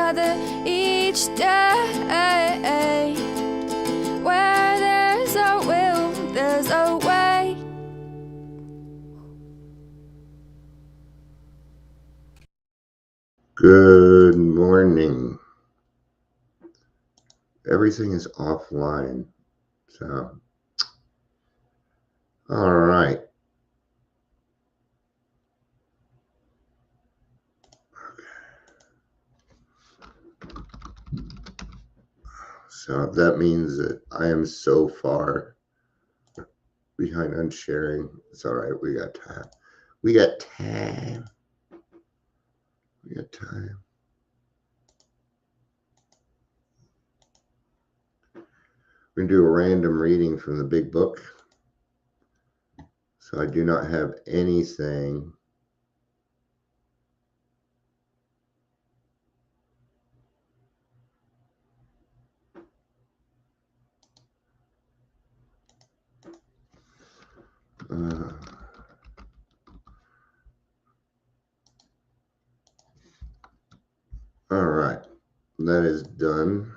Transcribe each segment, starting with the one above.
together each day. Where there's a will, there's a way. Good morning. Everything is offline. So, all right. So that means that I am so far behind on sharing. It's all right. We got time. We got time. We got time. We're going to do a random reading from the big book. So I do not have anything. All right. That is done.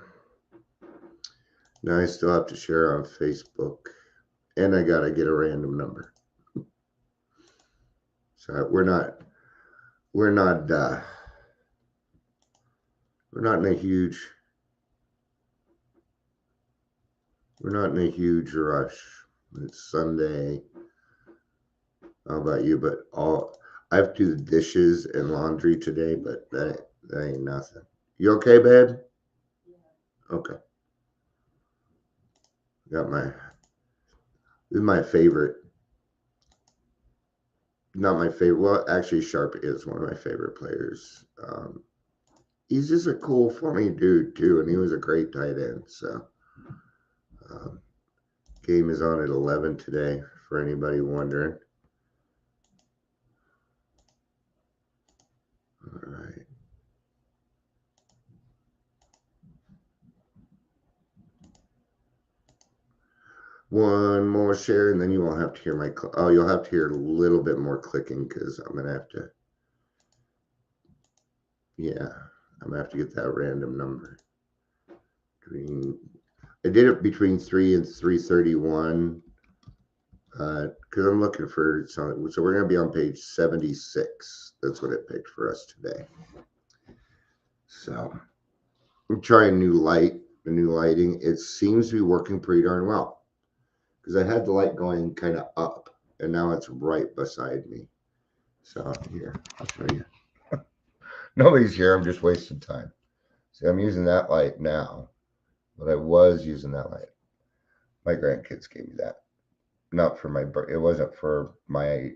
Now I still have to share on Facebook. And I got to get a random number. So we're not in a huge rush. It's Sunday. How about you? But I have to do the dishes and laundry today, but that ain't nothing. You okay, babe? Yeah. Okay. Got this is my favorite. Not my favorite. Well, actually, Sharp is one of my favorite players. He's just a cool, funny dude too, and he was a great tight end. So, game is on at 11 today. For anybody wondering. All right. One more share, and then you won't have to hear my. You'll have to hear a little bit more clicking because I'm gonna have to. Yeah, I'm gonna have to get that random number. I did it between 3 and 331 because I'm looking for something. So we're gonna be on page 76. That's what it picked for us today. So I'm trying new lighting. It seems to be working pretty darn well because I had the light going kind of up, and now it's right beside me. So here, I'll show you. Nobody's here. I'm just wasting time. See, I'm using that light now, but I was using that light. My grandkids gave me that. Not for my birthday. It wasn't for my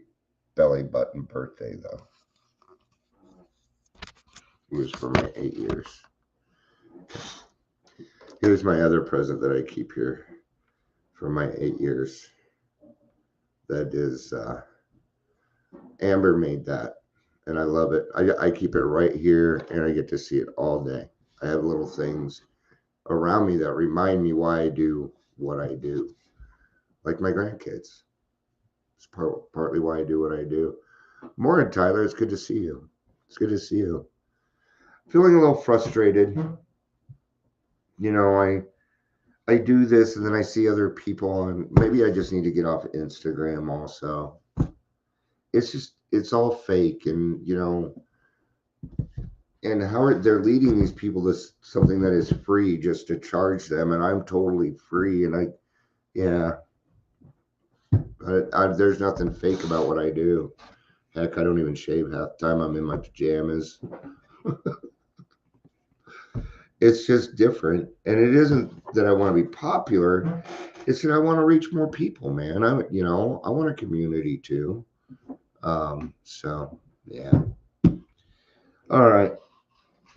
belly button birthday, though. It was for my 8 years. Here's my other present that I keep here for my 8 years. That is, Amber made that, and I love it. I keep it right here, and I get to see it all day. I have little things around me that remind me why I do what I do, like my grandkids. It's partly why I do what I do. Morning, Tyler. It's good to see you. It's good to see you. Feeling a little frustrated. You know, I do this and then I see other people on. Maybe I just need to get off Instagram also. It's all fake, and and how they're leading these people to something that is free just to charge them, and I'm totally free, and there's nothing fake about what I do. Heck, I don't even shave half the time. I'm in my pajamas. It's just different, and it isn't that I want to be popular. It's that I want to reach more people, man. I want a community too. So yeah. All right.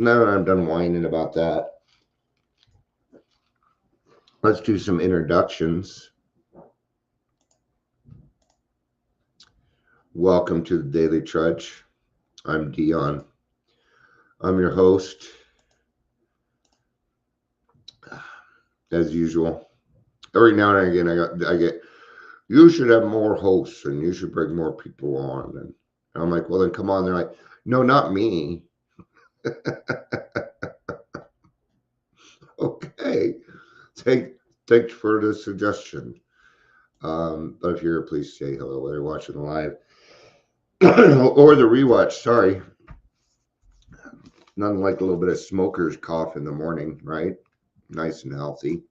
Now that I'm done whining about that, let's do some introductions. Welcome to the Daily Trudge. I'm Dion. I'm your host. As usual. Every now and again, I get, you should have more hosts and you should bring more people on. And I'm like, well, then come on. They're like, no, not me. Okay. Thanks for the suggestion. But if you're here, please say hello whether you're watching the live or the rewatch. Sorry. Nothing like a little bit of smoker's cough in the morning, right? Nice and healthy.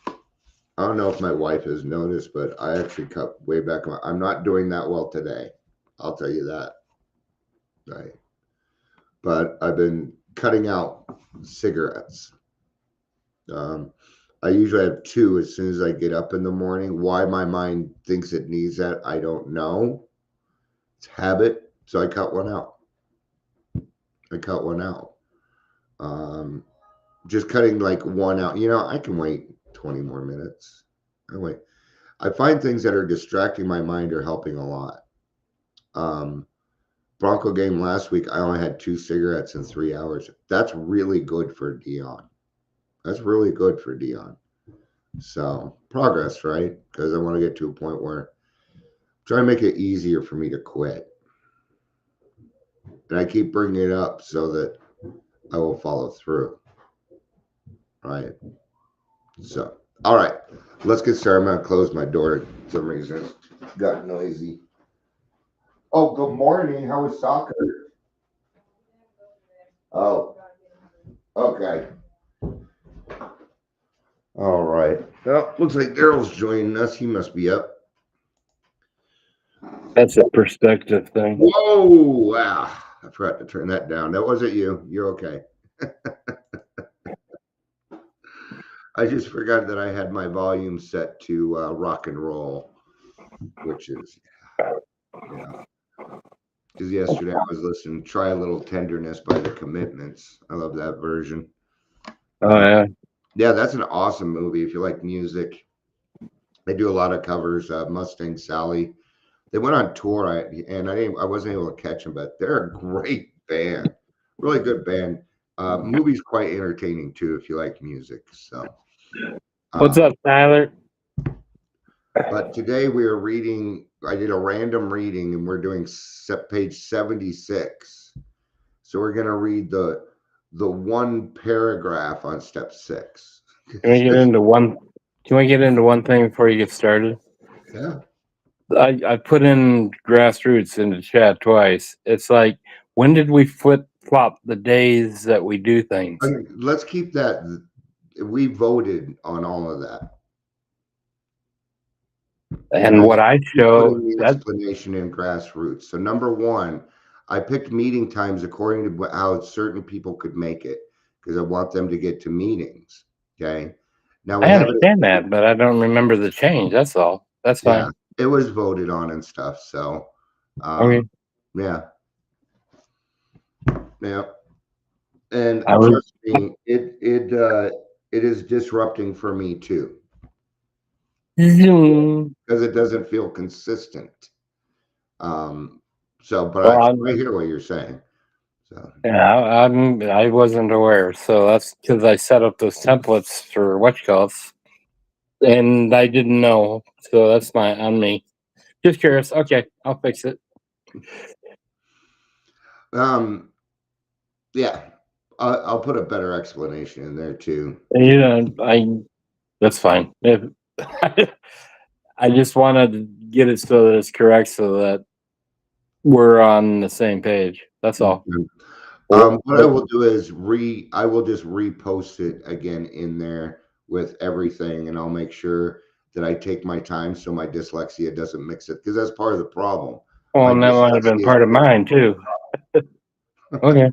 I don't know if my wife has noticed, but I actually cut way back. I'm not doing that well today. I'll tell you that. Right. But I've been cutting out cigarettes. I usually have two as soon as I get up in the morning. Why my mind thinks it needs that, I don't know. It's habit. So I cut one out. Just cutting like one out. I can wait 20 more minutes. I find things that are distracting my mind are helping a lot. Bronco game last week, I only had 2 cigarettes in 3 hours. That's really good for Dion. So progress, right? Because I want to get to a point where I'm trying to make it easier for me to quit. And I keep bringing it up so that I will follow through. Right. So, all right, let's get started. I'm going to close my door. For some reason it got noisy. Oh, good morning. How was soccer? Oh, okay. All right. Well, looks like Daryl's joining us. He must be up. That's a perspective thing. Whoa! Wow. I forgot to turn that down. That wasn't you. You're okay. I just forgot that I had my volume set to rock and roll, which is, yeah. Because yesterday I was listening to Try a Little Tenderness by The Commitments. I love that version. Oh, yeah. Yeah, that's an awesome movie if you like music. They do a lot of covers. Mustang Sally. They went on tour, and I wasn't able to catch them, but they're a great band, really good band. Movie's quite entertaining too if you like music. So, What's up, Tyler? But today we are reading. I did a random reading, and we're doing page 76. So we're gonna read the one paragraph on step 6. Can we get into one? Can we get into one thing before you get started? Yeah. I put in grassroots in the chat twice. It's like, when did we flip flop the days that we do things? Let's keep that. We voted on all of that. And what I show, putting the explanation in grassroots. So number 1, I picked meeting times according to how certain people could make it because I want them to get to meetings. Okay. Now I understand that, but I don't remember the change. That's all. That's fine. Yeah, it was voted on and stuff. So, Okay. yeah. And trust me, it is disrupting for me too. Because it doesn't feel consistent. But I hear what you're saying. So yeah, I wasn't aware, so that's because I set up those templates for whatchalls, and I didn't know, so that's on me. Just curious. Okay, I'll fix it. Yeah, I'll put a better explanation in there too. That's fine. I just wanted to get it so that it's correct, so that we're on the same page. That's all. What I will do is I will just repost it again in there with everything, and I'll make sure that I take my time so my dyslexia doesn't mix it, because that's part of the problem. Well, and that might have been part of mine too. Okay.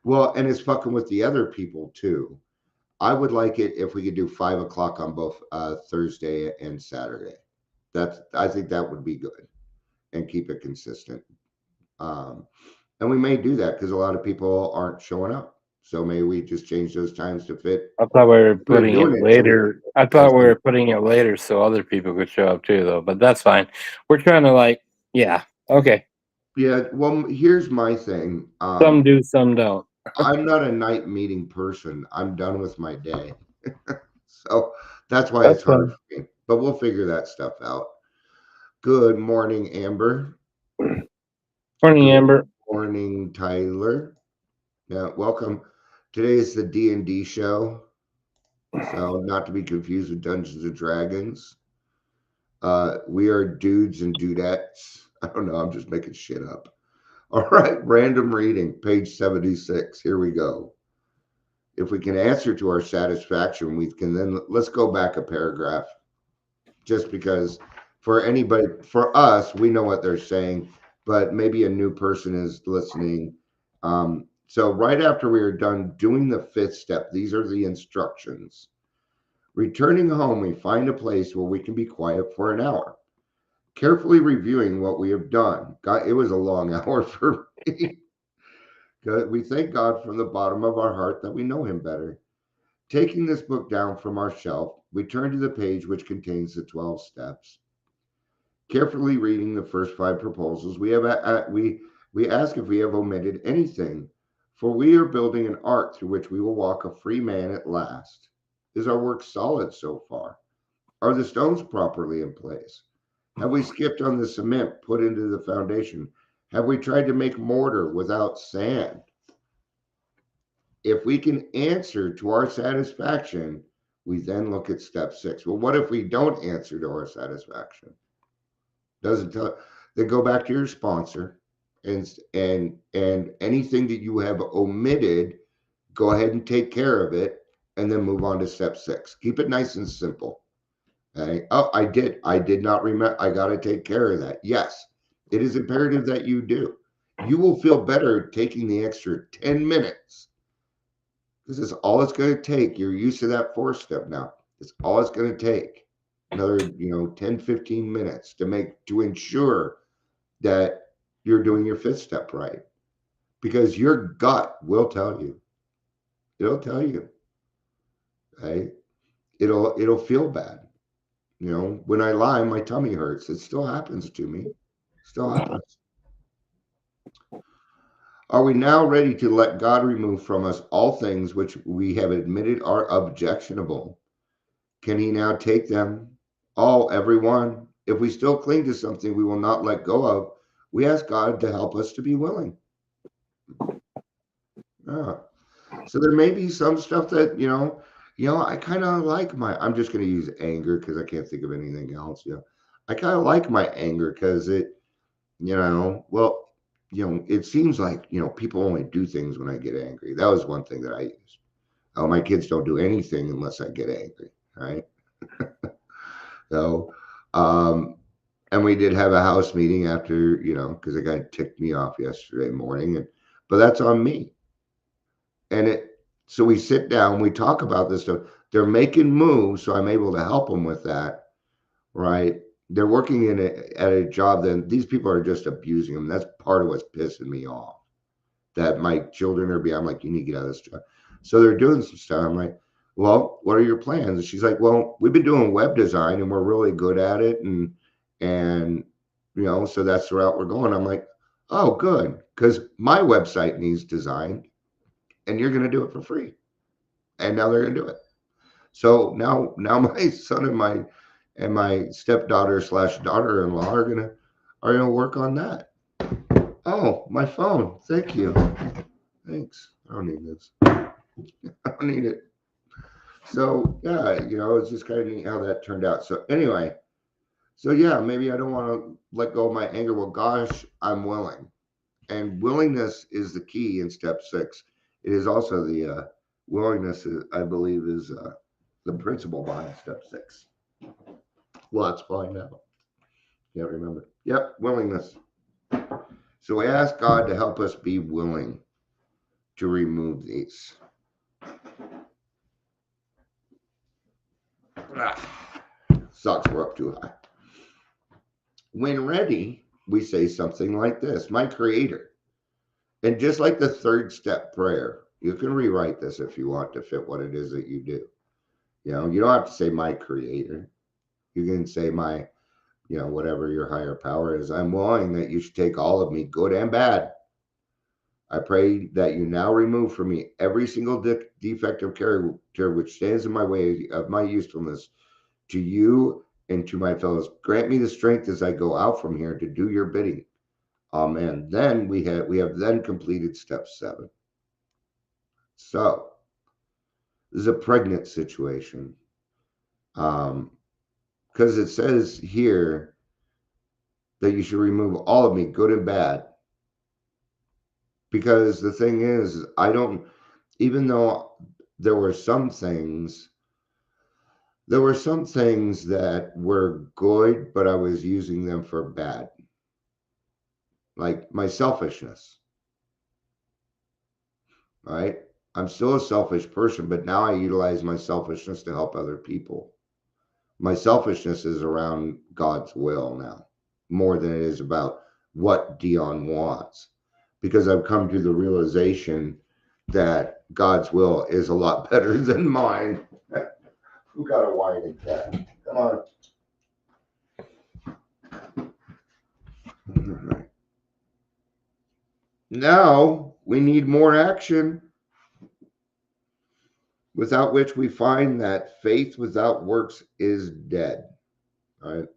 Well, and it's fucking with the other people too. I would like it if we could do 5 o'clock on both Thursday and Saturday. I think that would be good, and keep it consistent. And we may do that because a lot of people aren't showing up. So maybe we just change those times to fit. I thought we were putting it later. I thought we were putting it later so other people could show up too, though. But that's fine. We're trying to yeah, okay. Yeah. Well, here's my thing. Some do, some don't. I'm not a night meeting person. I'm done with my day. So that's why it's hard for me. But we'll figure that stuff out. Good morning, Amber. Morning, Amber. Morning, Tyler. Yeah, welcome. Today is the D&D show. So not to be confused with Dungeons and Dragons. We are dudes and dudettes. I don't know. I'm just making shit up. All right. Random reading, page 76. Here we go. If we can answer to our satisfaction, we can then let's go back a paragraph just because for anybody, for us, we know what they're saying, but maybe a new person is listening. So, right after we are done doing the fifth step, these are the instructions. Returning home, we find a place where we can be quiet for an hour, carefully reviewing what we have done. God, it was a long hour for me. We thank God from the bottom of our heart that we know Him better. Taking this book down from our shelf, we turn to the page which contains the 12 steps. Carefully reading the first 5 proposals, we ask if we have omitted anything, for we are building an ark through which we will walk a free man at last. Is our work solid so far? Are the stones properly in place? Have we skipped on the cement put into the foundation? Have we tried to make mortar without sand? If we can answer to our satisfaction, we then look at step 6. Well, what if we don't answer to our satisfaction? Doesn't tell. Then go back to your sponsor and anything that you have omitted, go ahead and take care of it, and then move on to step 6. Keep it nice and simple. Okay. Oh, I did not remember. I got to take care of that. Yes, it is imperative that you do. You will feel better taking the extra 10 minutes. This is all it's going to take. You're used to that 4th step now. It's all it's going to take. Another 10 15 minutes to ensure that you're doing your 5th step right, because your gut will tell you. It'll tell you. Okay. It'll feel bad. When I lie, my tummy hurts. It still happens to me. Still happens. Are we now ready to let God remove from us all things which we have admitted are objectionable? Can He now take them all, everyone? If we still cling to something we will not let go of, we ask God to help us to be willing. So there may be some stuff that, I kind of like I'm just going to use anger because I can't think of anything else. I kind of like my anger because it, it seems like, people only do things when I get angry. That was one thing that I used. Oh, my kids don't do anything unless I get angry. Right. So, and we did have a house meeting after, because the guy ticked me off yesterday morning, but that's on me. So we sit down, we talk about this stuff. They're making moves, so I'm able to help them with that, right? They're working at a job that these people are just abusing them. That's part of what's pissing me off. That my children are I'm like, you need to get out of this job. So they're doing some stuff. I'm like, well, what are your plans? And she's like, well, we've been doing web design and we're really good at it. And so that's the route we're going. I'm like, oh, good. Because my website needs designed and you're going to do it for free. And now they're going to do it. So now my son and my stepdaughter / daughter-in-law are gonna work on that. Oh, my phone. Thank you. Thanks. I don't need this. I don't need it. So yeah, it's just kind of neat how that turned out. So anyway, maybe I don't want to let go of my anger. Well, gosh, I'm willing. And willingness is the key in step 6. It is also the willingness, I believe, is the principle behind step 6. Let's find out. Can't remember. Yep, willingness. So we ask God to help us be willing to remove these. Sucks, we're up too high. When ready, we say something like this: my Creator. And just like the 3rd step prayer, you can rewrite this if you want to fit what it is that you do. You don't have to say my Creator. You can say my, whatever your higher power is. I'm willing that you should take all of me, good and bad. I pray that you now remove from me every single defective character which stands in my way of my usefulness to you and to my fellows. Grant me the strength as I go out from here to do your bidding. Amen. Then we have then completed step 7. So This is a pregnant situation. Because it says here that you should remove all of me, good and bad. Because the thing is, I don't, even though there were some things that were good, but I was using them for bad. Like my selfishness, right? I'm still a selfish person, but now I utilize my selfishness to help other people. My selfishness is around God's will now, more than it is about what Dion wants. Because I've come to the realization that God's will is a lot better than mine. Who got a whining cat? Come on. All right. Now we need more action, without which we find that faith without works is dead. All right.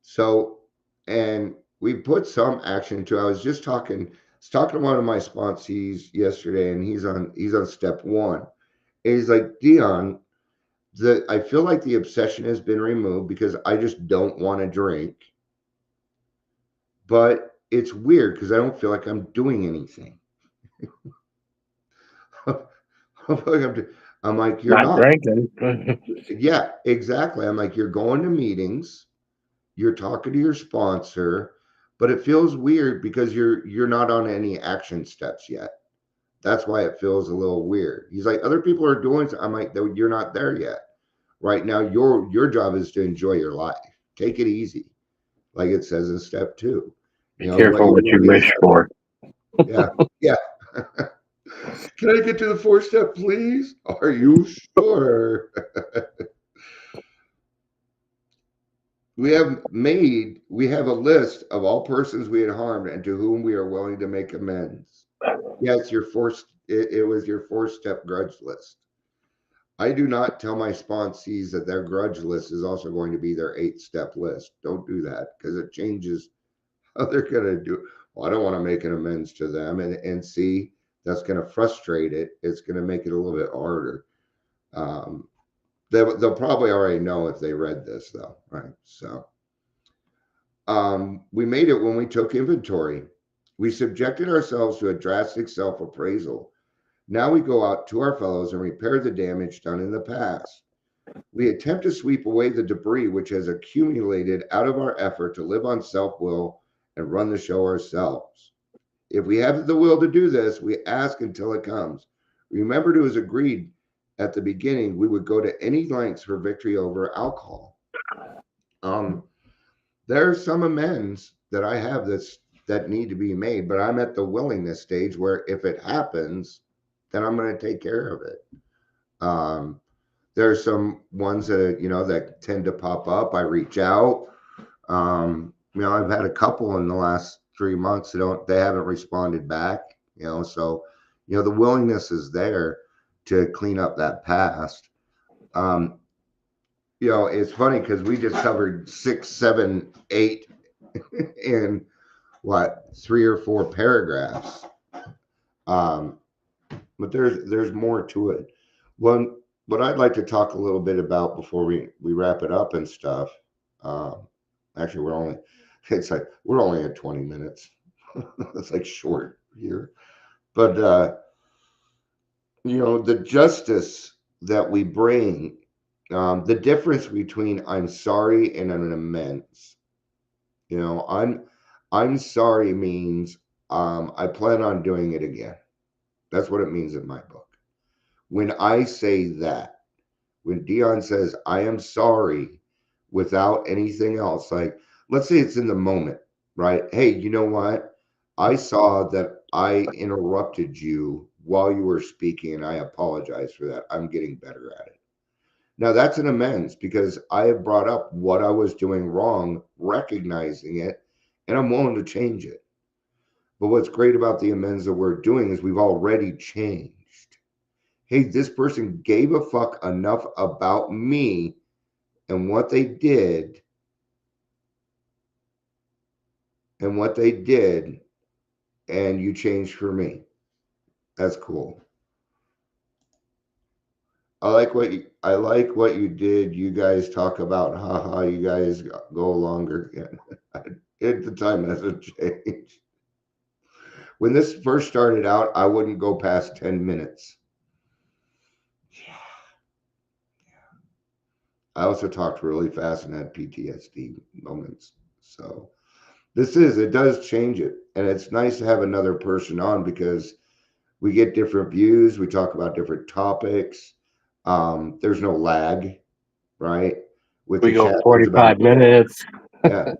So, and we put some action into. I was talking to one of my sponsees yesterday, and he's on step one. And he's like, Dion, I feel like the obsession has been removed because I just don't want to drink. But it's weird because I don't feel like I'm doing anything. I'm like, you're Not not. drinking. Yeah, exactly. I'm like, you're going to meetings, you're talking to your sponsor, but it feels weird because you're not on any action steps yet. That's why it feels a little weird. He's like, other people are doing. I'm like, you're not there yet. Right now, your job is to enjoy your life. Take it easy, like it says in step two. Be careful what you wish for. Yeah, yeah. Can I get to the fourth step, please? Are you sure? We have a list of all persons we had harmed and to whom we are willing to make amends. Yes, it was your 4-step grudge list. I do not tell my sponsees that their grudge list is also going to be their 8-step list. Don't do that because it changes how they're going to do. Well, I don't want to make an amends to them and see that's going to frustrate it. It's going to make it a little bit harder. They'll probably already know if they read this though, right? So we made it when we took inventory. We subjected ourselves to a drastic self-appraisal. Now we go out to our fellows and repair the damage done in the past. We attempt to sweep away the debris which has accumulated out of our effort to live on self-will and run the show ourselves. If we have the will to do this, we ask until it comes. Remember, it was agreed at the beginning we would go to any lengths for victory over alcohol. There's some amends that I have that need to be made, but I'm at the willingness stage where if it happens, then I'm going to take care of it. There's some ones that that tend to pop up. I reach out. I've had a couple in the last 3 months they haven't responded back. So the willingness is there to clean up that past. It's funny because we just covered 6, 7, 8 in what 3 or 4 paragraphs. But there's more to it. What I'd like to talk a little bit about before we wrap it up and stuff. Actually, we're only at 20 minutes. It's like short here, but the justice that we bring, the difference between I'm sorry and an amends. I'm sorry means I plan on doing it again. That's what it means in my book. When I say that, when Dion says I am sorry without anything else, like let's say it's in the moment, right? Hey, you know what? I saw that I interrupted you while you were speaking and I apologize for that. I'm getting better at it. Now that's an amends because I have brought up what I was doing wrong, recognizing it, and I'm willing to change it. But what's great about the amends that we're doing is we've already changed. Hey, this person gave a fuck enough about me and what they did and you changed for me. That's cool. I like what you did. You guys talk about haha. You guys go longer. Yeah. The time hasn't changed. When this first started out, I wouldn't go past 10 minutes. Yeah. I also talked really fast and had PTSD moments. So it does change it. And it's nice to have another person on because we get different views. We talk about different topics. There's no lag, right? With We the go chat, there's about 45 minutes. yeah.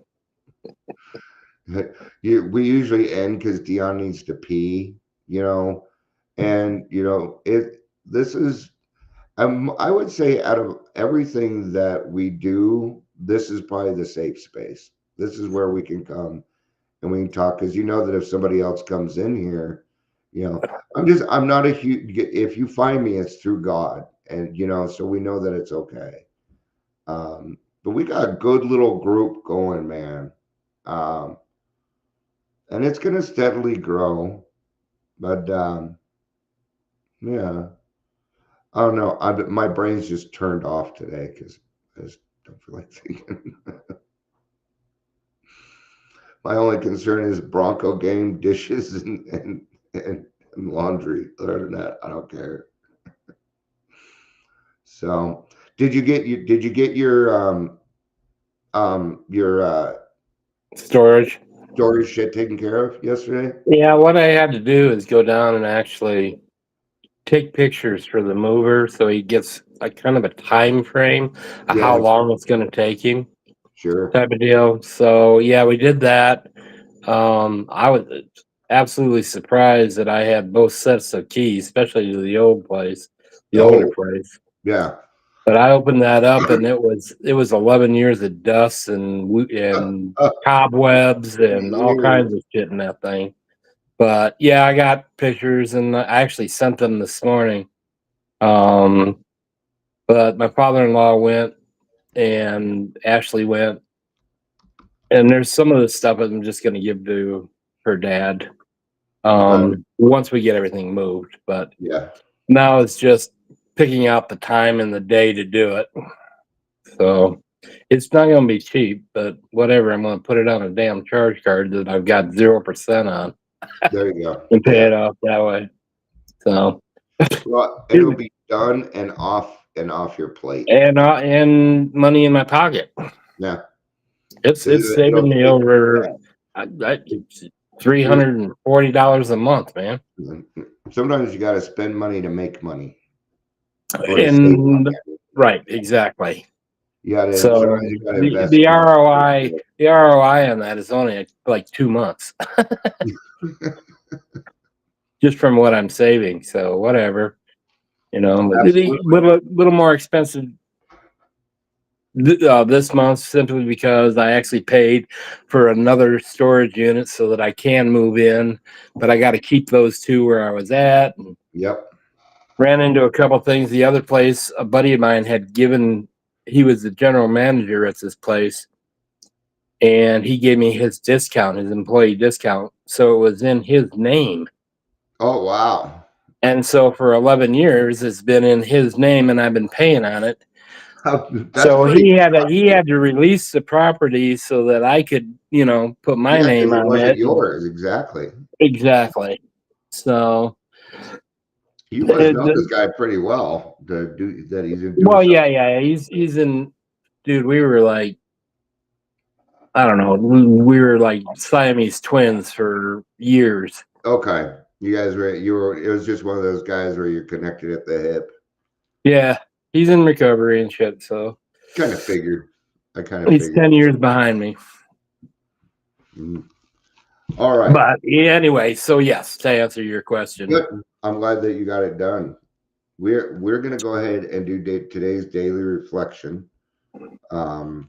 We usually end because Dion needs to pee, and this is I would say out of everything that we do, this is probably the safe space. This is where we can come and we can talk because you know that if somebody else comes in here, I'm not a huge. If you find me, it's through God, and so we know that it's okay. But we got a good little group going, man. Um, and it's going to steadily grow. But yeah, I don't know. My brain's just turned off today because I just don't feel like thinking. My only concern is Bronco game, dishes, and laundry. Other than that, I don't care. So, did you get your Storage. storage shit taken care of yesterday? Yeah, what I had to do is go down and actually take pictures for the mover so he gets like kind of a time frame of how Yeah, long it's going to take him sure. type of deal. So yeah, we did that. I was absolutely surprised that I had both sets of keys, especially to the old place, the older Oh, place. yeah. But I opened that up and it was 11 years of dust and cobwebs and all Years. kinds of shit in that thing. But yeah, I got pictures and I actually sent them this morning. Um, but my father-in-law went and Ashley went, and there's some of the stuff I'm just going to give to her dad Okay. once we get everything moved. But Yeah. now it's just picking out the time and the day to do it. So it's not going to be cheap, but whatever. I'm going to put it on a damn charge card that I've got 0% on There you go. and pay Yeah. it off that way. So Well, it'll be done and off your plate. and money in my pocket. Yeah. It's It'll saving me take over $340 a month, man. sometimes you got to spend money to make money or to save And money. right, exactly. You got to So sometimes you got to the invest the in ROI the ROI on that is only like 2 months, just from what I'm saving. So whatever, Absolutely. little more expensive this month simply because I actually paid for another storage unit so that I can move in, but I got to keep those two where I was at. And Yep. ran into a couple things. The other place, a buddy of mine had given, he was the general manager at this place, and he gave me his discount, his employee discount. So it was in his name. Oh wow. And so for 11 years, it's been in his name, and I've been paying on it. That's So pretty. he had to release the property so that I could, put my Yeah, because name it on wasn't it. yours exactly. Exactly. So, You must know this guy pretty well to do that. He's doing well, something. yeah. He's in, dude. We were like, I don't know. We were like Siamese twins for years. Okay. It was just one of those guys where you're connected at the hip. Yeah, he's in recovery and shit. So Kind of figured. I kind of he's figured. 10 years behind me. Mhm. All right. But yeah, anyway, so yes, to answer your question, Good. I'm glad that you got it done. We're gonna go ahead and do today's daily reflection, um,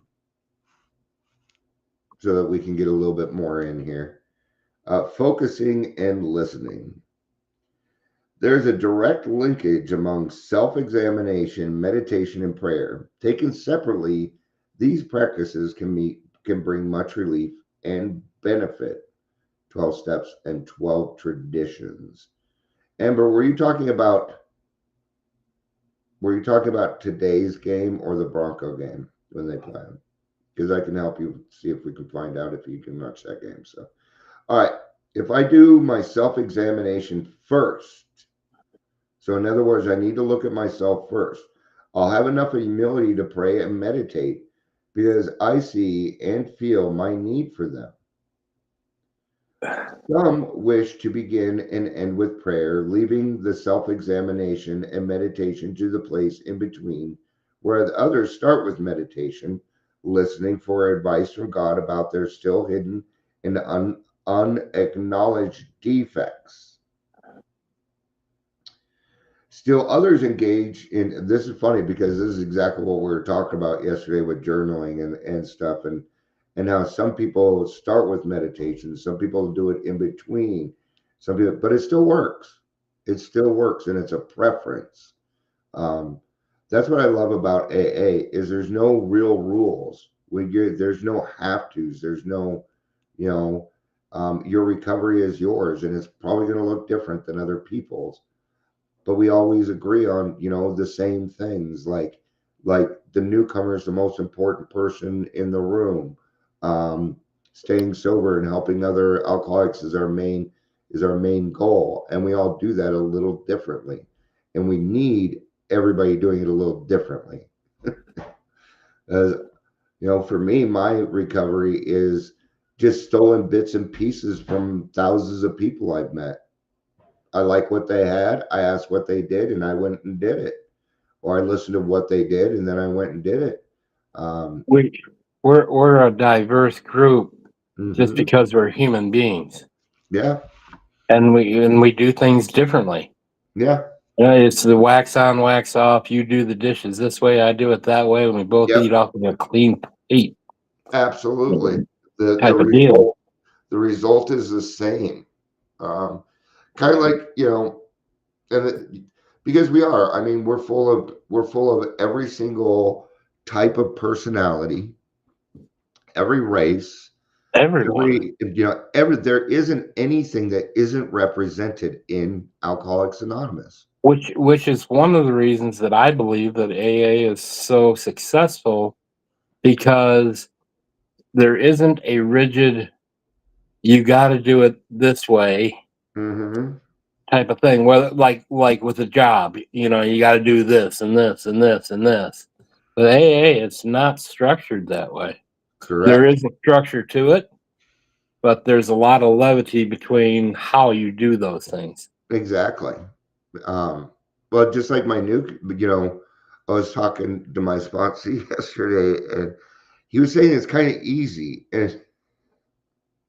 so that we can get a little bit more in here. Focusing and listening. There's a direct linkage among self-examination, meditation, and prayer. Taken separately, these practices can bring much relief and benefit. 12 steps and 12 traditions. Amber, were you talking about Were you talking about today's game or the Bronco game when they play them? Because I can help you see if we can find out if you can watch that game. So, all right, if I do my self-examination first, so in other words, I need to look at myself first. I'll have enough humility to pray and meditate because I see and feel my need for them. Some wish to begin and end with prayer, leaving the self examination and meditation to the place in between, whereas others start with meditation, listening for advice from God about their still hidden and unacknowledged defects. Still, others engage in this is funny because this is exactly what we were talking about yesterday with journaling and stuff, and how some people start with meditation, some people do it in between, some people, but it still works. It still works, and it's a preference. Um, that's what I love about AA is there's no real rules. There's no have tos. There's no, you know, your recovery is yours, and it's probably going to look different than other people's, but we always agree on the same things, like the newcomer is the most important person in the room. um, Staying sober and helping other alcoholics is our main goal, and we all do that a little differently, and we need everybody doing it a little differently. As for me, my recovery is just stolen bits and pieces from thousands of people I've met. I like what they had. I asked what they did, and I went and did it. Or I listened to what they did, and then I went and did it. Um, We we're a diverse group just mhm. because we're human beings, Yeah, and we do things differently. yeah, It's the wax on, wax off. You do the dishes this way, I do it that way, and we both yep, eat off of a clean plate absolutely. The type of deal. result is the same. Kind of like and because we are. I mean, we're full of every single type of personality, every race, Everyone, there isn't anything that isn't represented in Alcoholics Anonymous. which is one of the reasons that I believe that AA is so successful, because there isn't a rigid you got to do it this way Mm-hmm. type of thing. Whether like with a job, you got to do this and this and this and this. But AA, it's not structured that way. There Correct. is a structure to it, but there's a lot of levity between how you do those things. Exactly. Um, well, just like I was talking to my sponsor yesterday, and he was saying it's kind of easy, and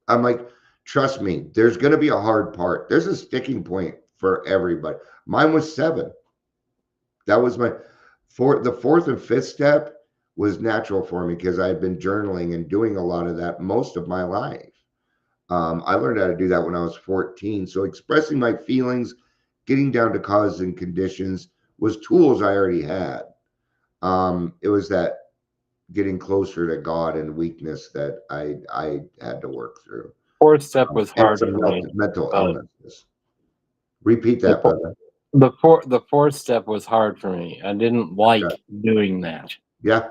I'm like, trust me, there's going to be a hard part. There's a sticking point for everybody. Mine was 7. That was the fourth and fifth step was natural for me because I had been journaling and doing a lot of that most of my life. I learned how to do that when I was 14. So expressing my feelings, getting down to causes and conditions was tools I already had. It was that getting closer to God and weakness that I had to work through. Fourth step was And hard some for me. mental But illnesses. Repeat the that, brother. the fourth step was hard for me. I didn't Okay. like doing that. Yeah.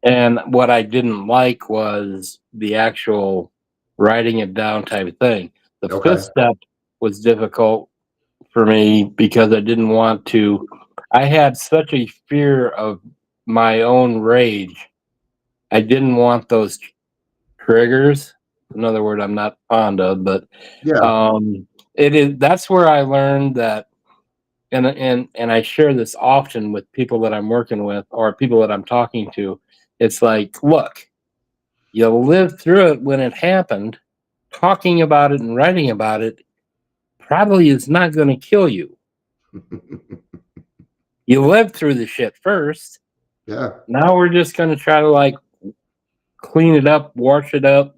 And what I didn't like was the actual writing it down type of thing. The Okay. fifth step was difficult for me because I didn't want to. I had such a fear of my own rage. I didn't want those triggers. Another word I'm not fond of, but Yeah. um, it is. That's where I learned that, and I share this often with people that I'm working with or people that I'm talking to. It's like, look, you lived through it when it happened. Talking about it and writing about it probably is not going to kill you. You lived through the shit first. Yeah. Now we're just going to try to clean it up, wash it up,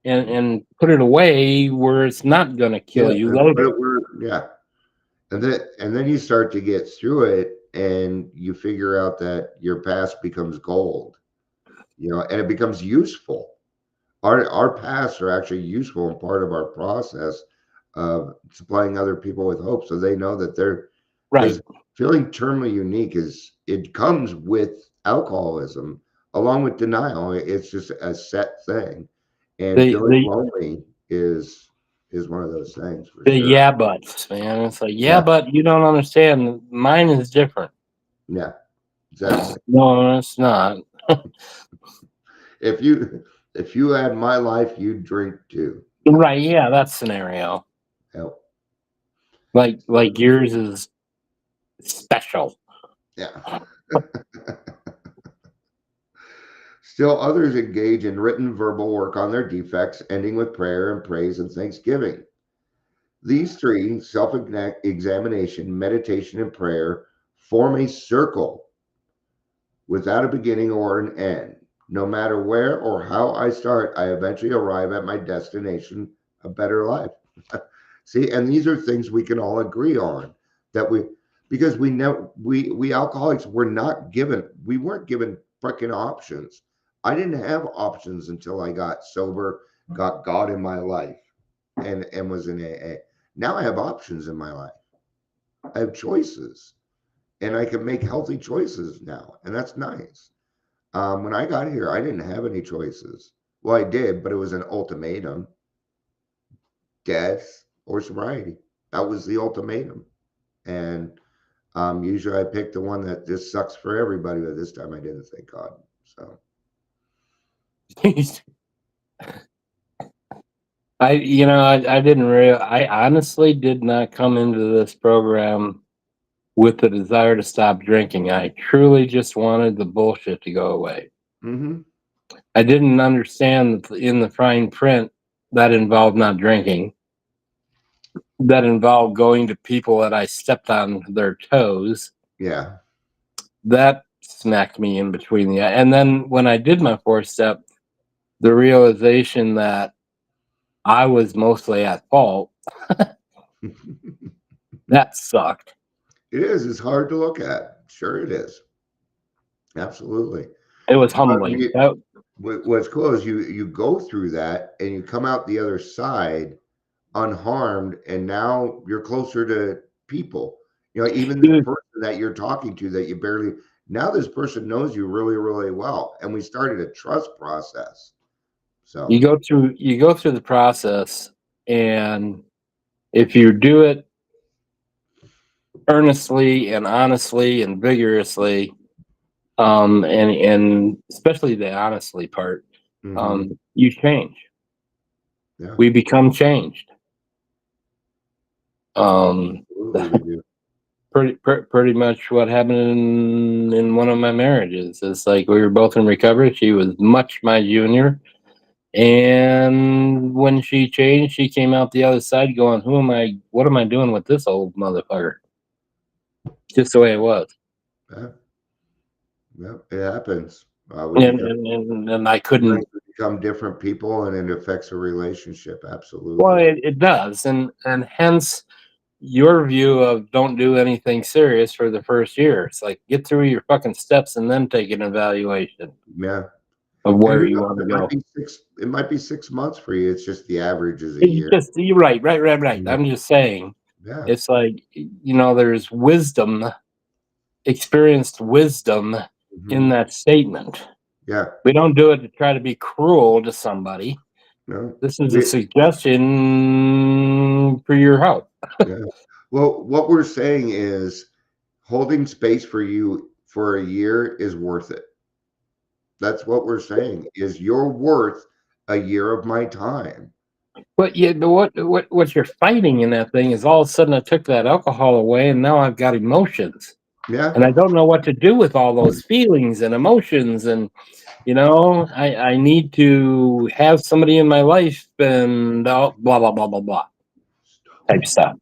and put it away where it's not going to kill Yeah. you But later. yeah. And then you start to get through it and you figure out that your past becomes gold, and it becomes useful. Our pasts are actually useful and part of our process of supplying other people with hope so they know that they're, Right. because feeling terminally unique it comes with alcoholism along with denial. It's just a set thing, and The feeling the lonely is one of those things for the sure. yeah buts, man. It's like, yeah, Yeah, but you don't understand. Mine is different. yeah, exactly. No, it's not. If you had my life, you'd drink too. Right, yeah, that scenario. Hell, Like yours is special. yeah. Still, others engage in written verbal work on their defects, ending with prayer and praise and thanksgiving. These three, self examination, meditation, and prayer, form a circle without a beginning or an end. No matter where or how I start, I eventually arrive at my destination, a better life. See, and these are things we can all agree on that because we know we alcoholics we weren't given freaking options. I didn't have options until I got sober, got God in my life, and was in AA. Now I have options in my life. I have choices, and I can make healthy choices now, and that's nice. When I got here, I didn't have any choices. Well, I did, but it was an ultimatum: death or sobriety. That was the ultimatum. And usually I picked the one that just sucks for everybody, but this time I didn't, thank God. So, I didn't really. I honestly did not come into this program with the desire to stop drinking. I truly just wanted the bullshit to go away. mm-hmm. I didn't understand that in the fine print that involved not drinking, that involved going to people that I stepped on their toes. Yeah. That smacked me in between the eye. And then when I did my fourth step, the realization that I was mostly at fault, It that sucked. is. It's hard to look at. Sure, it is. Absolutely. It was But humbling. what's cool is you go through that and you come out the other side unharmed, and now you're closer to people. Even the You, person that you're talking to that you barely now this person knows you really, really well, and we started a trust process. you So, go through the process, and if you do it earnestly and honestly and vigorously, and especially the honestly part, mhm, you change. yeah, We become changed. Um, absolutely, we do. pretty much what happened in one of my marriages. It's like we were both in recovery. She was much my junior, and when she changed, she came out the other side going, "Who am I? What am I doing with this old motherfucker?" Just the way it was, Yeah, yeah, it happens. We and become and I we couldn't. become different people, and it affects a relationship. Well, Absolutely. it does, and hence your view of don't do anything serious for the first year. It's like get through your fucking steps and then take an evaluation Yeah, of and where who you knows? want to It might go. be 6. It might be 6 months for you. It's just the average is a It's year. just you're right. Yeah, I'm just saying. yeah. It's like there's wisdom, experienced wisdom in Mhm. that statement. Yeah. We don't do it to try to be cruel to somebody. No, This is a we suggestion for your help. yeah. Well, what we're saying is holding space for you for a year is worth it. That's what we're saying is you're worth a year of my time. But yeah, but what you're fighting in that thing is all of a sudden I took that alcohol away and now I've got emotions. Yeah. And I don't know what to do with all those feelings and emotions. And I need to have somebody in my life and blah blah blah blah blah type stuff.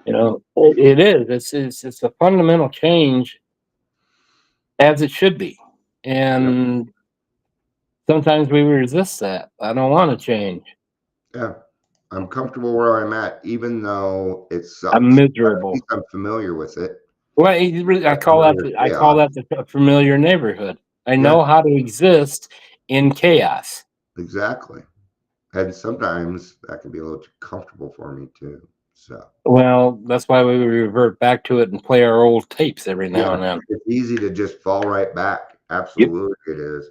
It is. It's a fundamental change as it should be. Yeah. And sometimes we resist that. I don't want to change. Yeah. I'm comfortable where I'm at, even though it I'm sucks. But at miserable. least I'm familiar with it. Well, I I'm call that familiar with I call chaos. that the familiar neighborhood. I Yeah, know how to exist in chaos. exactly. And sometimes that can be a little too comfortable for me too. So Well, that's why we revert back to it and play our old tapes every now yeah, and then. it's easy to just fall right back. Yep. Absolutely, it is.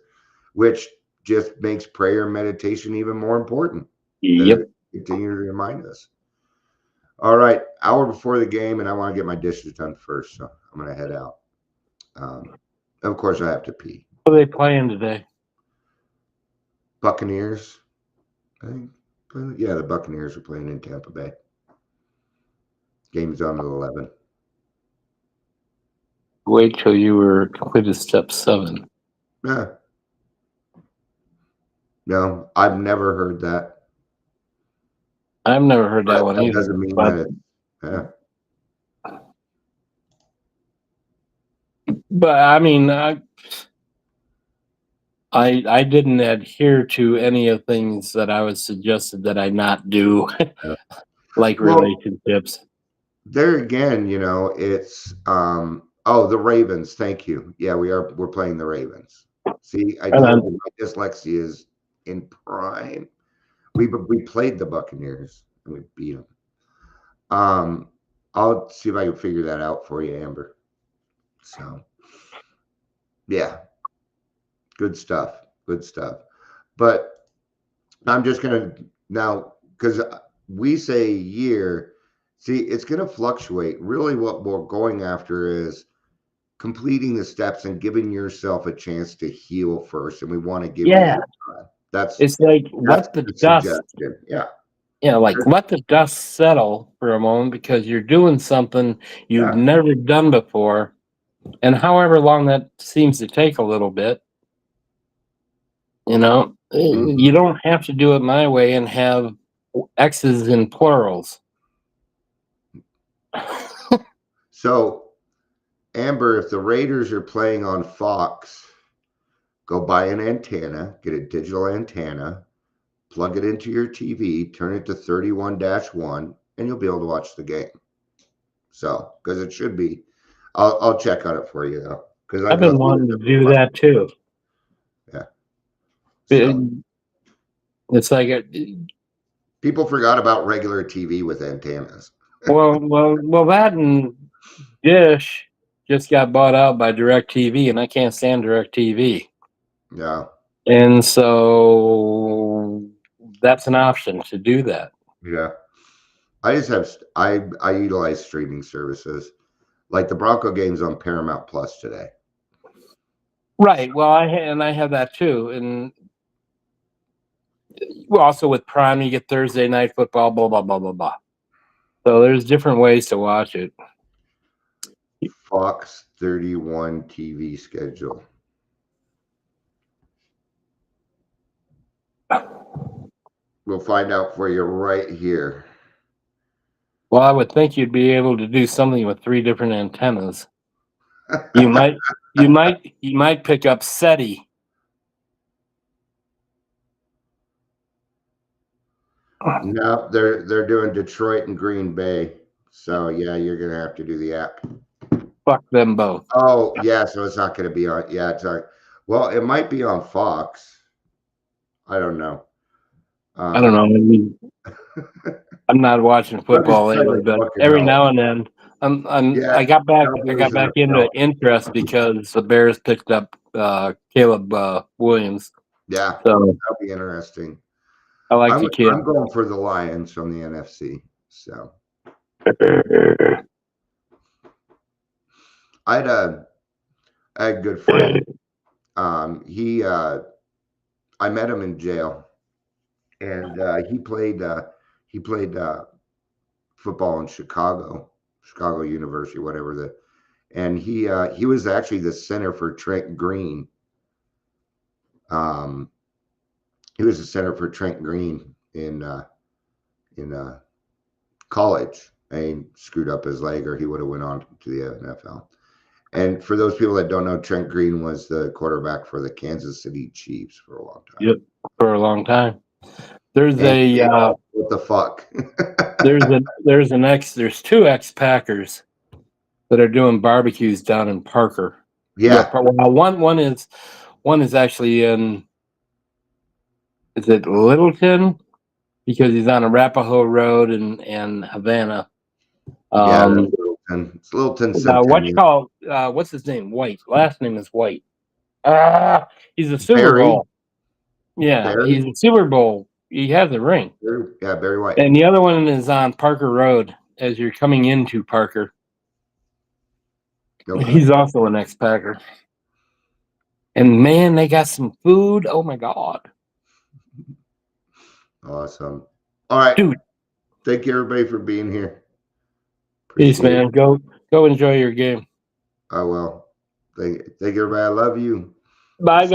Which just makes prayer and meditation even more important. Yep. Continue to remind us. All right, hour before the game, and I want to get my dishes done first, so I'm gonna head out. Of course, I have to pee. What are they playing today? Buccaneers, I think. Yeah, the Buccaneers are playing in Tampa Bay. Game's on at 11. Wait till you were completed step 7. Yeah. No, I've never heard that. I've never heard that But one that either. doesn't mean But, that it's, yeah. but I mean, I didn't adhere to any of the things that I was suggested that I not do, Yeah. like Well, relationships. there again, it's the Ravens. Thank you. Yeah, we're playing the Ravens. See, I And told then you my dyslexia is in prime. We played the Buccaneers and we beat them. I'll see if I can figure that out for you, Amber. So yeah, good stuff. Good stuff. But I'm just gonna now because we say year. See, it's gonna fluctuate. Really, what we're going after is completing the steps and giving yourself a chance to heal first. And we want to give you yeah, the time. That's it's like that's let the the dust, suggestion. Yeah. like let the dust settle for a moment because you're doing something you've Yeah. never done before, and however long that seems to take a little bit, Mhm. you don't have to do it my way and have X's in plurals. So, Amber, if the Raiders are playing on Fox, go buy an antenna, get a digital antenna, plug it into your TV, turn it to 31-1, and you'll be able to watch the game. So, because it should be, I'll check on it for you though, because I I've go been through wanting it to every do month. that too. Yeah. It- So it's like people forgot about regular TV with antennas. well, that and Dish just got bought out by DirecTV, and I can't stand DirecTV, Yeah. and so that's an option to do that. Yeah. I just have I utilize streaming services like the Bronco games on Paramount Plus today. Right. Well, I have that too, and also with Prime, you get Thursday Night Football, blah blah blah blah blah. So there's different ways to watch it. Fox 31 TV schedule. We'll find out for you right here. Well, I would think you'd be able to do something with 3 different antennas. You might pick up SETI. No, they're doing Detroit and Green Bay. So yeah, you're gonna have to do the app. Fuck them both. Oh yeah, so it's not gonna be on. Yeah, it's on. Well, it might be on Fox. I don't know. I don't know. I mean, I'm not watching I'm just football trying lately, to but fucking every help. now and then, Yeah, I got back helpers in the into film. interest because the Bears picked up Caleb Williams. Yeah, So that'll be interesting. I like I'm the kid. I'm going for the Lions from the NFC. So I had a good friend. He I met him in jail, and he played football in Chicago University, whatever and he was actually the center for Trent Green. Um, he was the center for Trent Green in college, and he screwed up his leg, or he would have went on to the NFL. And for those people that don't know, Trent Green was the quarterback for the Kansas City Chiefs for a long time. Yep, for a long time. There's And what the fuck? there's 2 ex-Packers that are doing barbecues down in Parker. Yeah. Well, one is actually in, is it Littleton? because he's on Arapahoe Road and Havana. Yeah, that's Littleton. It's Littleton Centennial. What's his name? White. Last name is White. He's a Super Barry. Bowl. Yeah, Barry. he's a Super Bowl. He has a ring. Yeah, Barry White. And the other one is on Parker Road as you're coming into Parker. Okay. He's also an ex-Packer. And man, they got some food. Oh my God. Awesome. All right. Dude. Thank you everybody for being here. Peace, Appreciate man. it. Go enjoy your game. I will. Thank you everybody. I love you. Bye, guys.